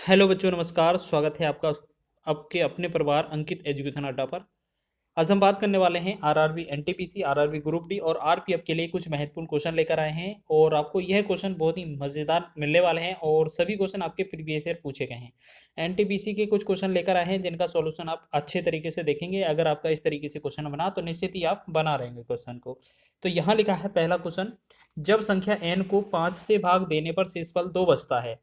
Hello बच्चों, नमस्कार। स्वागत है आपका आपके अपने परिवार अंकित एजुकेशन अड्डा पर। आज हम बात करने वाले हैं RRB NTPC, RRB group D और आरपीएफ के लिए कुछ महत्वपूर्ण क्वेश्चन लेकर आए हैं और आपको यह क्वेश्चन बहुत ही मज़ेदार मिलने वाले हैं और सभी क्वेश्चन आपके प्रीवियस ईयर पूछे गए हैं। एनटीपीसी के कुछ क्वेश्चन लेकर आए हैं जिनका सॉल्यूशन आप अच्छे तरीके से देखेंगे। अगर आपका इस तरीके से क्वेश्चन बना तो निश्चित ही आप बना रहेंगे क्वेश्चन को। तो यहाँ लिखा है पहला क्वेश्चन, जब संख्या एन को 5 से भाग देने पर शेषफल 2 बचता है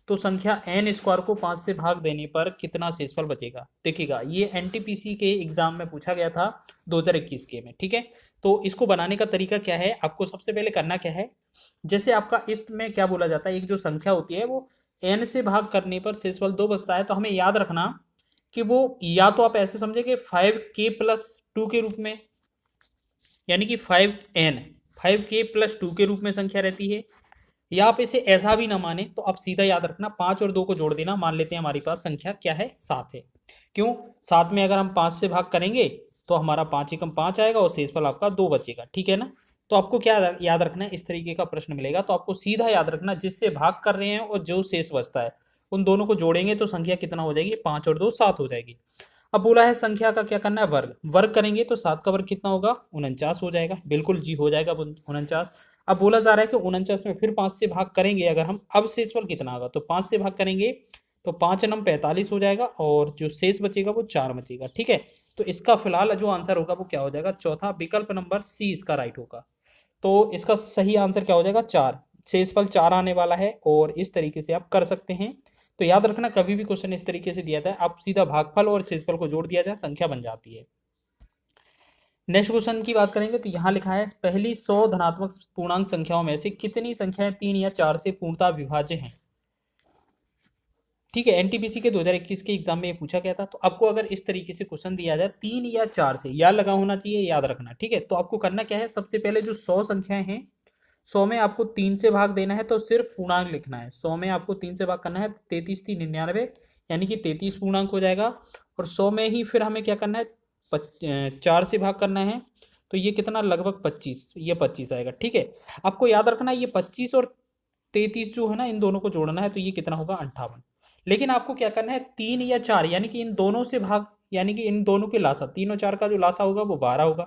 तो संख्या एन स्क्वायर को 5 से भाग देने पर कितना शेषफल बचेगा। देखिएगा, ये एनटीपीसी के एग्जाम में पूछा गया था 2021 के में। ठीक है, तो इसको बनाने का तरीका क्या है, आपको सबसे पहले करना क्या है, जैसे आपका इसमें क्या बोला जाता है, एक जो संख्या होती है वो एन से भाग करने पर शेषफल 2 बचता है, तो हमें याद रखना कि वो या तो आप ऐसे समझेंगे 5k+2 के रूप में, यानी कि 5k+2 के रूप में संख्या रहती है, या आप इसे ऐसा भी ना माने तो आप सीधा याद रखना 5 और 2 को जोड़ देना। मान लेते हैं हमारे पास संख्या क्या है, 7 है। क्यों, 7 में अगर हम 5 से भाग करेंगे तो हमारा 5 एकम 5 आएगा और शेषफल आपका 2 बचेगा। ठीक है ना। तो आपको क्या याद रखना है, इस तरीके का प्रश्न मिलेगा तो आपको सीधा याद रखना जिससे भाग कर रहे हैं और जो शेष बचता है उन दोनों को जोड़ेंगे तो संख्या कितना हो जाएगी, 5 और 2 7 हो जाएगी। अब बोला है संख्या का क्या करना है, वर्ग। वर्ग करेंगे तो 7 का वर्ग कितना होगा, 49 हो जाएगा। बिल्कुल जी, हो जाएगा 49। अब बोला जा रहा है कि 49 में फिर 5 से भाग करेंगे अगर हम, अब शेषफल कितना होगा, तो 5 से भाग करेंगे तो 5 नम 45 हो जाएगा और जो शेष बचेगा वो 4 बचेगा। ठीक है, तो इसका फिलहाल जो आंसर होगा वो क्या हो जाएगा, चौथा विकल्प नंबर सी इसका राइट होगा। तो इसका सही आंसर क्या हो जाएगा, 4। शेषफल 4 आने वाला है और इस तरीके से आप कर सकते हैं। तो याद रखना, कभी भी क्वेश्चन इस तरीके से दिया जाए आप सीधा भागफल और शेषफल को जोड़ दिया जाए, संख्या बन जाती है। नेक्स्ट क्वेश्चन की बात करेंगे तो यहाँ लिखा है पहली 100 धनात्मक पूर्णांक संख्याओं में से कितनी संख्याएं 3 या 4 से पूर्णतः विभाज्य हैं। ठीक है, एनटीपीसी के 2021 के एग्जाम में ये पूछा गया था। तो आपको अगर इस तरीके से क्वेश्चन दिया जाए 3 या 4 से, या लगा होना चाहिए, याद रखना। ठीक है, तो आपको करना क्या है, सबसे पहले जो 100 संख्याएं हैं, 100 में आपको 3 से भाग देना है तो सिर्फ पूर्णांक लिखना है। 100 में आपको 3 से भाग करना है, 33 3 99, यानी कि 33 पूर्णांक हो जाएगा। और 100 में ही फिर हमें क्या करना है, 4 से भाग करना है तो ये कितना, लगभग 25, ये 25 आएगा। ठीक है, आपको याद रखना है ये 25 और 33 जो है ना, इन दोनों को जोड़ना है तो ये कितना होगा, 58। लेकिन आपको क्या करना है, 3 या 4, यानी कि इन दोनों से भाग, यानी कि इन दोनों के लासा, 3 और 4 का जो लासा होगा वो 12 होगा।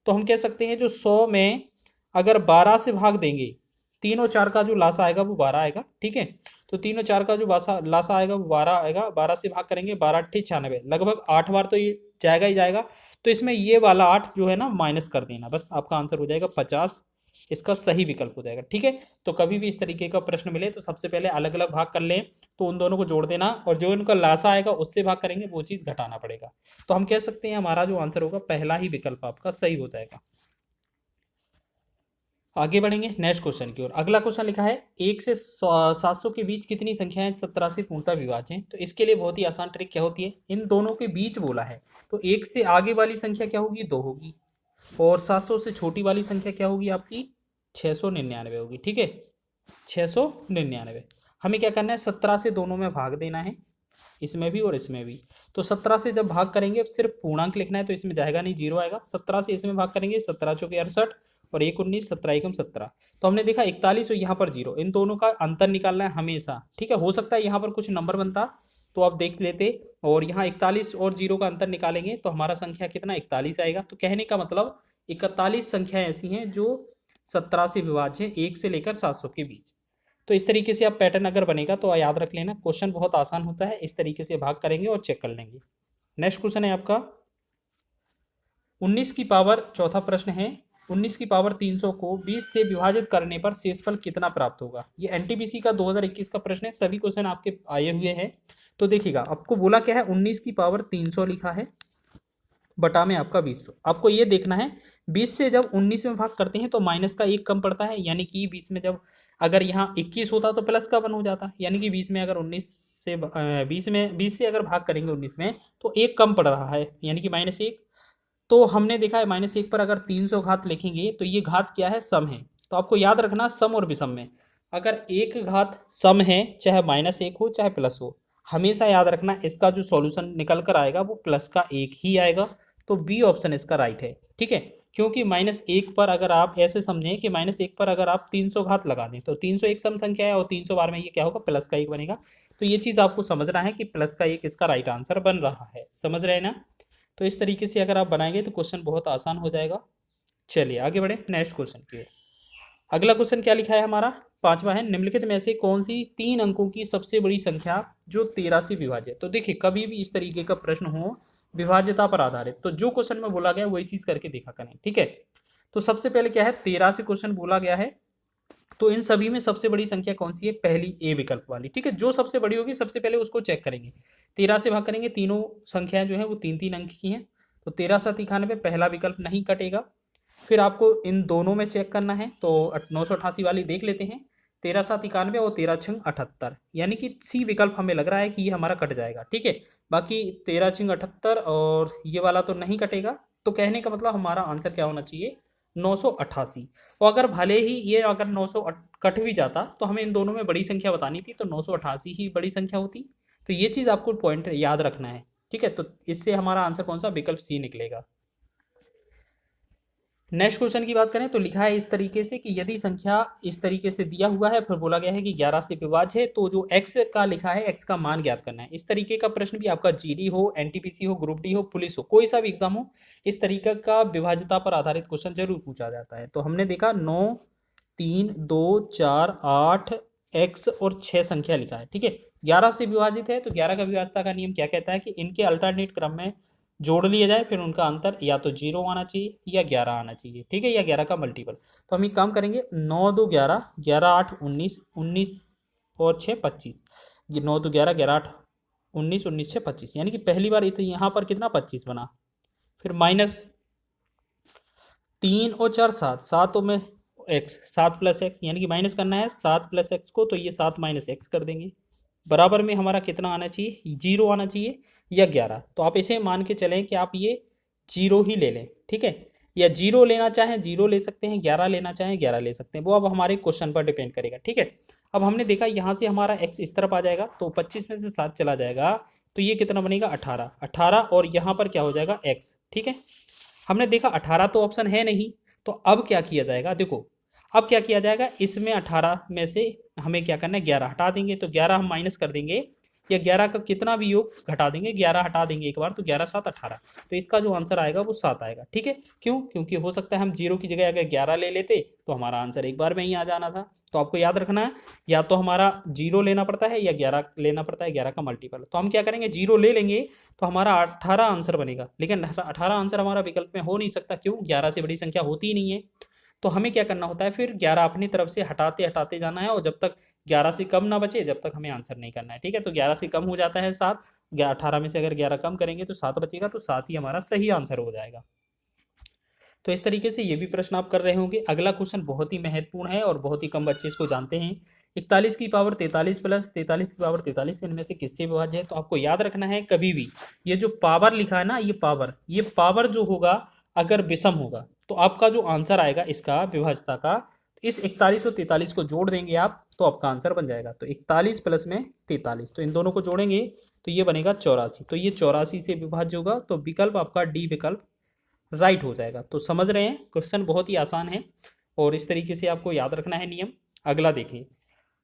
तो हम कह सकते हैं जो 100 में अगर 12 से भाग देंगे, 3 और 4 का जो लासा आएगा वो 12 आएगा। ठीक है, तो 3 और 4 का जो लासा आएगा वो 12 आएगा। 12 से भाग करेंगे, 12 अट्ठे 96, लगभग 8 बार तो ये जाएगा ही जाएगा। तो इसमें ये वाला 8 जो है ना माइनस कर देना, बस आपका आंसर हो जाएगा 50। इसका सही विकल्प हो जाएगा। ठीक है, तो कभी भी इस तरीके का प्रश्न मिले तो सबसे पहले अलग अलग भाग कर लें, तो उन दोनों को जोड़ देना और जो इनका लासा आएगा उससे भाग करेंगे, वो चीज़ घटाना पड़ेगा। तो हम कह सकते हैं हमारा जो आंसर होगा पहला ही विकल्प आपका सही हो जाएगा। आगे बढ़ेंगे नेक्स्ट क्वेश्चन की ओर। अगला क्वेश्चन लिखा है 1 से 700 के बीच कितनी संख्याएं 17 से पूर्णतः विभाज्य हैं। तो इसके लिए बहुत ही आसान ट्रिक क्या होती है, इन दोनों के बीच बोला है तो 1 से आगे वाली संख्या क्या होगी, 2 होगी, और 700 से छोटी वाली संख्या क्या होगी आपकी, 699 होगी। ठीक है, 699। हमें क्या करना है, 17 से दोनों में भाग देना है, इसमें भी और इसमें भी। तो 17 से जब भाग करेंगे सिर्फ पूर्णांक लिखना है तो इसमें जाएगा नहीं, जीरो आएगा। 17 से इसमें भाग करेंगे, 17 चौके 68 और 1 19, 17 एकम 17। तो हमने देखा 41 और यहाँ पर जीरो, इन दोनों का अंतर निकालना है हमेशा। ठीक है, हो सकता है यहाँ पर कुछ नंबर बनता तो आप देख लेते, और यहाँ 41 और जीरो का अंतर निकालेंगे तो हमारा संख्या कितना, 41 आएगा। तो कहने का मतलब 41 संख्याएं ऐसी हैं जो 17 से विभाज्य हैं, 1 से लेकर 700 के बीच। तो इस तरीके से आप पैटर्न अगर बनेगा तो याद रख लेना, क्वेश्चन बहुत आसान होता है, इस तरीके से भाग करेंगे और चेक कर लेंगे। नेक्स्ट क्वेश्चन है आपका 19 की पावर, चौथा प्रश्न है 19 की पावर 300 को 20 से विभाजित करने पर शेषफल कितना प्राप्त होगा। ये एनटीपीसी का 2021 का प्रश्न है, सभी क्वेश्चन आपके आए हुए हैं। तो देखिएगा, आपको बोला क्या है, 19 की पावर 300 लिखा है, बटा में आपका 20। आपको ये देखना है 20 से जब 19 में भाग करते हैं तो माइनस का 1 कम पड़ता है, यानी कि 20 में जब अगर यहाँ 21 होता तो प्लस का 1 हो जाता, यानी कि 20 में अगर 19 से 20 से अगर भाग करेंगे 19 में तो 1 कम पड़ रहा है, यानी कि -1। तो हमने देखा है -1 पर अगर 300 घात लिखेंगे तो ये घात क्या है, सम है। तो आपको याद रखना सम और विषम में अगर एक घात सम है, चाहे -1 हो चाहे प्लस हो, हमेशा याद रखना इसका जो सॉल्यूशन निकल कर आएगा वो प्लस का 1 ही आएगा। तो बी ऑप्शन इसका राइट है। ठीक है, क्योंकि -1 पर अगर आप ऐसे समझें कि -1 पर अगर आप 300 घात लगा दें तो 300 एक सम संख्या है और 300 बार में ये क्या होगा, प्लस का 1 बनेगा। तो ये चीज़ आपको समझना है कि प्लस का 1 इसका राइट आंसर बन रहा है, समझ रहे हैं ना। तो इस तरीके से अगर आप बनाएंगे तो क्वेश्चन बहुत आसान हो जाएगा। चलिए आगे बढ़े नेक्स्ट क्वेश्चन की ओर। अगला क्वेश्चन क्या लिखा है हमारा, पांचवा है, निम्नलिखित में से कौन सी 3 अंकों की सबसे बड़ी संख्या जो 13 से विभाज्य। तो देखिए कभी भी इस तरीके का प्रश्न हो विभाज्यता पर आधारित तो जो क्वेश्चन में बोला गया वही चीज करके देखा करें, ठीक है। तो सबसे पहले क्या है, 13 से क्वेश्चन बोला गया है, तो इन सभी में सबसे बड़ी संख्या कौन सी है, पहली ए विकल्प वाली, ठीक है। जो सबसे बड़ी होगी सबसे पहले उसको चेक करेंगे। 13 से भाग करेंगे, तीनों संख्याएं जो है वो 3-3 अंक की हैं, तो 13 7 91, पहला विकल्प नहीं कटेगा। फिर आपको इन दोनों में चेक करना है, तो 988 वाली देख लेते हैं, 13 7 91 और 13 6 78, यानी कि सी विकल्प हमें लग रहा है कि ये हमारा कट जाएगा, ठीक है। बाकी 13 6 78 और ये वाला तो नहीं कटेगा, तो कहने का मतलब हमारा आंसर क्या होना चाहिए, 988। और अगर भले ही ये अगर 900 कट भी जाता तो हमें इन दोनों में बड़ी संख्या बतानी थी, तो 988 ही बड़ी संख्या होती। तो ये चीज़ आपको पॉइंट याद रखना है, ठीक है। तो इससे हमारा आंसर कौन सा, विकल्प सी निकलेगा। नेक्स्ट क्वेश्चन की बात करें तो लिखा है इस तरीके से कि यदि संख्या इस तरीके से दिया हुआ है, फिर बोला गया है कि 11 से विभाज्य है, तो जो x का लिखा है x का मान ज्ञात करना है। इस तरीके का प्रश्न भी आपका जीडी हो, एनटीपीसी हो, ग्रुप डी हो, पुलिस हो, कोई सा भी एग्जाम हो, इस तरीके का विभाज्यता पर आधारित क्वेश्चन जरूर पूछा जाता है। तो हमने देखा 9 3 2 4 8 x और 6 संख्या लिखा है, ठीक है। 11 से विभाजित है, तो 11 का विभाज्यता का नियम क्या कहता है कि इनके अल्टरनेट क्रम में जोड़ लिया जाए, फिर उनका अंतर या तो 0 आना चाहिए या 11 आना चाहिए, ठीक है, या 11 का मल्टीपल। तो हम एक काम करेंगे, 9 2 11, 11 8 19, 19 और 6 25, 9 2 11, 11 8 19, 19 6 25, यानी कि पहली बार इतने यहाँ पर कितना 25 बना। फिर माइनस 3 और 4 7, 7 में एक्स, 7 प्लस एक्स, यानी कि माइनस करना है 7 प्लस एक्स को, तो ये 7 माइनस एक्स कर देंगे। बराबर में हमारा कितना आना चाहिए, 0 आना चाहिए या 11। तो आप इसे मान के चलें कि आप ये 0 ही ले लें, ठीक है, या 0 लेना चाहें 0 ले सकते हैं, 11 लेना चाहें 11 ले सकते हैं, वो अब हमारे क्वेश्चन पर डिपेंड करेगा, ठीक है। अब हमने देखा यहाँ से हमारा x इस तरफ आ जाएगा, तो 25 में से 7 चला जाएगा, तो ये कितना बनेगा 18, 18 और यहाँ पर क्या हो जाएगा x, ठीक है। हमने देखा 18 तो ऑप्शन है नहीं, तो अब क्या किया जाएगा, देखो अब क्या किया जाएगा, इसमें 18 में से हमें क्या करना है 11 हटा देंगे, तो 11 हम माइनस कर देंगे, या 11 का कितना भी योग घटा देंगे, 11 हटा देंगे एक बार, तो 11 7 18, तो इसका जो आंसर आएगा वो 7 आएगा, ठीक है। क्यों, क्योंकि हो सकता है हम 0 की जगह अगर 11 ले लेते तो हमारा आंसर एक बार में ही आ जाना था। तो आपको याद रखना है, या तो हमारा 0 लेना पड़ता है या 11 लेना पड़ता है, 11 का मल्टीपल। तो हम क्या करेंगे, 0 ले लेंगे तो हमारा 18 आंसर बनेगा, लेकिन 18 आंसर हमारा विकल्प में हो नहीं सकता, क्यों, 11 से बड़ी संख्या होती ही नहीं है। तो हमें क्या करना होता है, फिर 11 अपनी तरफ से हटाते हटाते जाना है, और जब तक 11 से कम ना बचे जब तक हमें आंसर नहीं करना है, ठीक है। तो 11 से कम हो जाता है 7, 18 में से अगर 11 कम करेंगे तो 7 बचेगा, तो 7 ही हमारा सही आंसर हो जाएगा। तो इस तरीके से ये भी प्रश्न आप कर रहे होंगे। अगला क्वेश्चन बहुत ही महत्वपूर्ण है और बहुत ही कम बच्चे इसको जानते हैं। 41 की पावर 43 प्लस 43 की पावर 43 इनमें से किससे विभाज्य है। तो आपको याद रखना है, कभी भी ये जो पावर लिखा है ना, ये पावर जो होगा अगर विषम होगा तो आपका जो आंसर आएगा इसका विभाज्यता का, इस 41 और 43 को जोड़ देंगे आप, तो आपका आंसर बन जाएगा। तो 41 प्लस में 43, तो इन दोनों को जोड़ेंगे तो ये बनेगा 84, तो ये 84 से विभाज्य होगा, तो विकल्प आपका डी विकल्प राइट हो जाएगा। तो समझ रहे हैं, क्वेश्चन बहुत ही आसान है और इस तरीके से आपको याद रखना है नियम। अगला देखिए,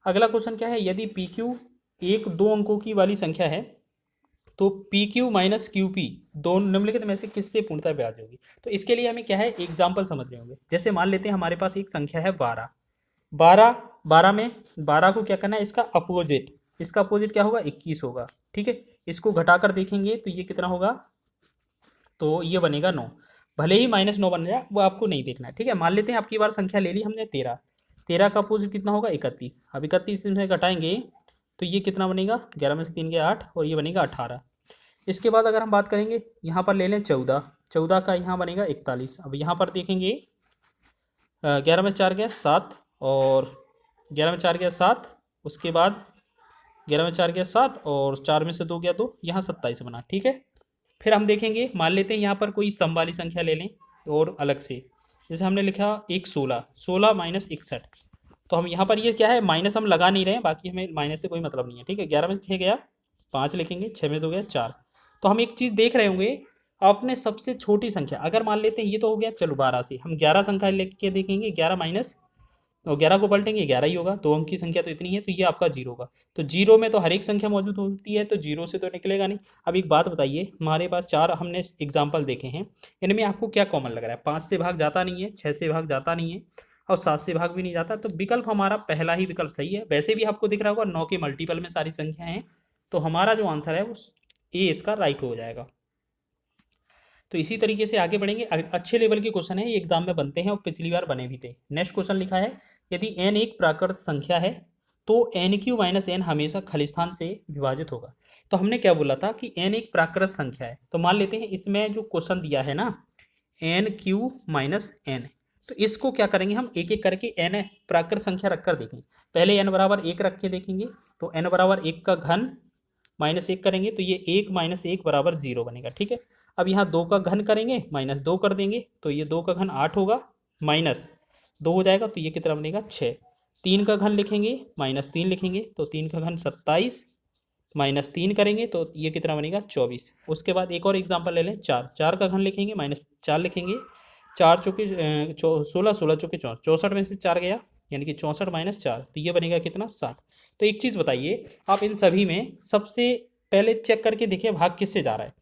अगला क्वेश्चन क्या है, यदि पी क्यू एक 2 अंकों की वाली संख्या है तो P Q minus Q P दोनों निम्नलिखित में से किससे पूर्णतः विभाज्य होगी। तो इसके लिए हमें क्या है, एग्जाम्पल समझ रहे होंगे। जैसे मान लेते हैं हमारे पास एक संख्या है 12, 12 में 12 को क्या करना है, इसका अपोजिट, इसका अपोजिट क्या होगा, 21 होगा, ठीक है। इसको घटाकर देखेंगे तो ये कितना होगा, तो ये बनेगा 9, भले ही -9 बन जाए वो आपको नहीं देखना है, ठीक है। मान लेते हैं आपकी बार संख्या ले ली हमने 13, 13 का अपोजिट कितना होगा 31, अब 31 में घटाएंगे तो ये कितना बनेगा, 11 में से 3 गए 8 और ये बनेगा 18। इसके बाद अगर हम बात करेंगे यहाँ पर ले लें 14, 14 का यहाँ बनेगा 41। अब यहाँ पर देखेंगे 11 में 4 गया 7 और 11 में 4 गया 7, उसके बाद 11 में 4 गया 7 और 4 में से 2 गया 2, यहाँ 27 बना, ठीक है। फिर हम देखेंगे, मान लेते हैं यहाँ पर कोई सम वाली संख्या ले लें और अलग से, जैसे हमने लिखा एक 16, 16 माइनस 61, तो हम यहाँ पर ये क्या है, माइनस हम लगा नहीं रहे हैं, बाकी हमें माइनस से कोई मतलब नहीं है, ठीक है। 11 में से 6 गया 5 लिखेंगे, 6 में 2 गया 4। तो हम एक चीज़ देख रहे होंगे, आपने सबसे छोटी संख्या अगर मान लेते हैं, ये तो हो गया चलो 12 से, हम 11 संख्या लेके देखेंगे, 11 माइनस और 11 को पलटेंगे 11 ही होगा, 2 अंक की संख्या तो इतनी है, तो ये आपका जीरो होगा। तो जीरो में तो हर एक संख्या मौजूद होती है, तो जीरो से तो निकलेगा नहीं। अब एक बात बताइए, हमारे पास 4 हमने एग्जाम्पल देखे हैं, इनमें आपको क्या कॉमन लग रहा है? 5 से भाग जाता नहीं है, 6 से भाग जाता नहीं है, और 7 से भाग भी नहीं जाता, तो विकल्प हमारा पहला ही विकल्प सही है। वैसे भी आपको दिख रहा होगा 9 के मल्टीपल में सारी संख्या हैं, तो हमारा जो आंसर है वो ए इसका राइट हो जाएगा। तो इसी तरीके से आगे बढ़ेंगे। अच्छे लेवल के क्वेश्चन है, ये एग्जाम में बनते हैं और पिछली बार बने भी थे। नेक्स्ट क्वेश्चन लिखा है, यदि n एक प्राकृत संख्या है तो NQ माइनस एन हमेशा खलिस्थान से विभाजित होगा। तो हमने क्या बोला था कि n एक प्राकृत संख्या है, तो मान लेते हैं इसमें जो क्वेश्चन दिया है ना NQ माइनस एन, तो इसको क्या करेंगे हम एक एक करके n प्राकृत संख्या रखकर देखेंगे। पहले n बराबर 1 रख के देखेंगे, तो n बराबर 1 का घन माइनस 1 करेंगे तो ये 1 माइनस 1 बराबर 0 बनेगा, ठीक है। अब यहाँ 2 का घन करेंगे माइनस 2 कर देंगे, तो ये 2 का घन 8 होगा, माइनस 2 हो जाएगा, तो ये कितना बनेगा 6। 3 का घन लिखेंगे माइनस 3 लिखेंगे, तो 3 का घन 27, माइनस 3 करेंगे तो ये कितना बनेगा 24। उसके बाद एक और एग्जाम्पल ले लें, 4 का घन लिखेंगे माइनस 4 लिखेंगे, 4 चौके 16, 16 चौके 64 में से 4 गया, यानी कि 64 माइनस 4, तो ये बनेगा कितना 60। तो एक चीज़ बताइए, आप इन सभी में सबसे पहले चेक करके देखिए भाग किससे जा रहा है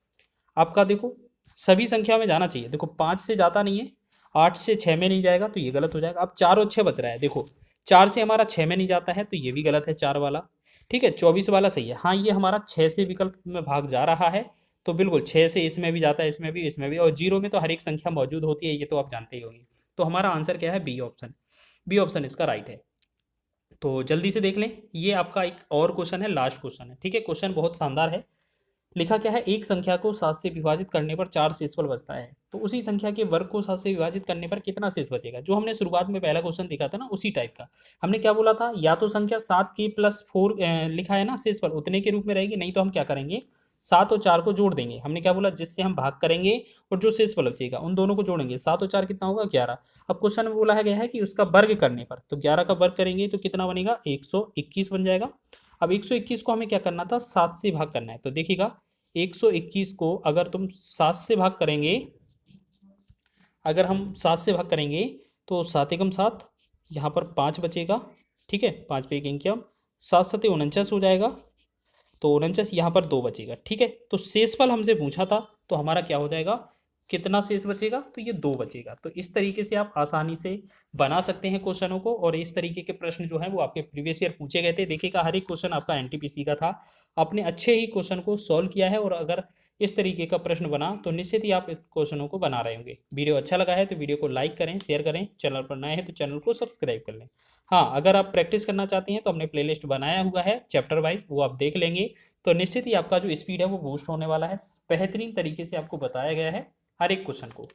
आपका। देखो सभी संख्या में जाना चाहिए, देखो 5 से जाता नहीं है, 8 से 6 में नहीं जाएगा, तो ये गलत हो जाएगा। अब 4 और 6 बच रहा है, देखो 4 से हमारा 6 में नहीं जाता है, तो ये भी गलत है 4 वाला, ठीक है। 24 वाला सही है, हाँ ये हमारा 6 से विकल्प में भाग जा रहा है, तो बिल्कुल 6 से इसमें भी जाता है, इसमें भी, इसमें भी, और जीरो में तो हर एक संख्या मौजूद होती है, ये तो आप जानते ही होंगे। तो हमारा आंसर क्या है? बी ऑप्शन, बी ऑप्शन इसका राइट है। तो जल्दी से देख लें, ये आपका एक और क्वेश्चन है, लास्ट क्वेश्चन है, ठीक है। क्वेश्चन बहुत शानदार है। लिखा क्या है, एक संख्या को 7 से विभाजित करने पर 4 शेषफल बचता है, तो उसी संख्या के वर्ग को 7 से विभाजित करने पर कितना शेष बचेगा? जो हमने शुरुआत में पहला क्वेश्चन देखा था ना, उसी टाइप का। हमने क्या बोला था, या तो संख्या 7 के प्लस 4 लिखा है ना शेषफल, उतने के रूप में रहेगी, नहीं तो हम क्या करेंगे 7 और 4 को जोड़ देंगे। हमने क्या बोला, जिससे हम भाग करेंगे और जो शेषफल बचेगा उन दोनों को जोड़ेंगे, 7 और 4 कितना होगा 11। अब क्वेश्चन में बोला है गया है कि उसका वर्ग करने पर, तो 11 का वर्ग करेंगे तो कितना बनेगा 121 बन जाएगा। अब 121 को हमें क्या करना था, 7 से भाग करना है, तो देखिएगा 121 को अगर तुम 7 से भाग करेंगे, अगर हम 7 से भाग करेंगे तो 7 एकम 7, यहाँ पर 5 बचेगा, ठीक है, 5 पे एक अंक, 7 सते 49 हो जाएगा, तो 49 यहाँ पर 2 बचेगा, ठीक है। तो शेषफल हमसे पूछा था, तो हमारा क्या हो जाएगा, कितना शेष बचेगा, तो ये 2 बचेगा। तो इस तरीके से आप आसानी से बना सकते हैं क्वेश्चनों को, और इस तरीके के प्रश्न जो है वो आपके प्रीवियस ईयर पूछे गए थे। देखिएगा हर एक क्वेश्चन आपका एनटीपीसी का था, आपने अच्छे ही क्वेश्चन को सॉल्व किया है, और अगर इस तरीके का प्रश्न बना तो निश्चित ही आप इस क्वेश्चनों को बना रहे होंगे। वीडियो अच्छा लगा है तो वीडियो को लाइक करें, शेयर करें, चैनल पर नए हैं तो चैनल को सब्सक्राइब कर लें। हाँ, अगर आप प्रैक्टिस करना चाहते हैं तो हमने प्लेलिस्ट बनाया हुआ है चैप्टर वाइज, वो आप देख लेंगे, तो निश्चित ही आपका जो स्पीड है वो बूस्ट होने वाला है। बेहतरीन तरीके से आपको बताया गया है हर एक क्वेश्चन को।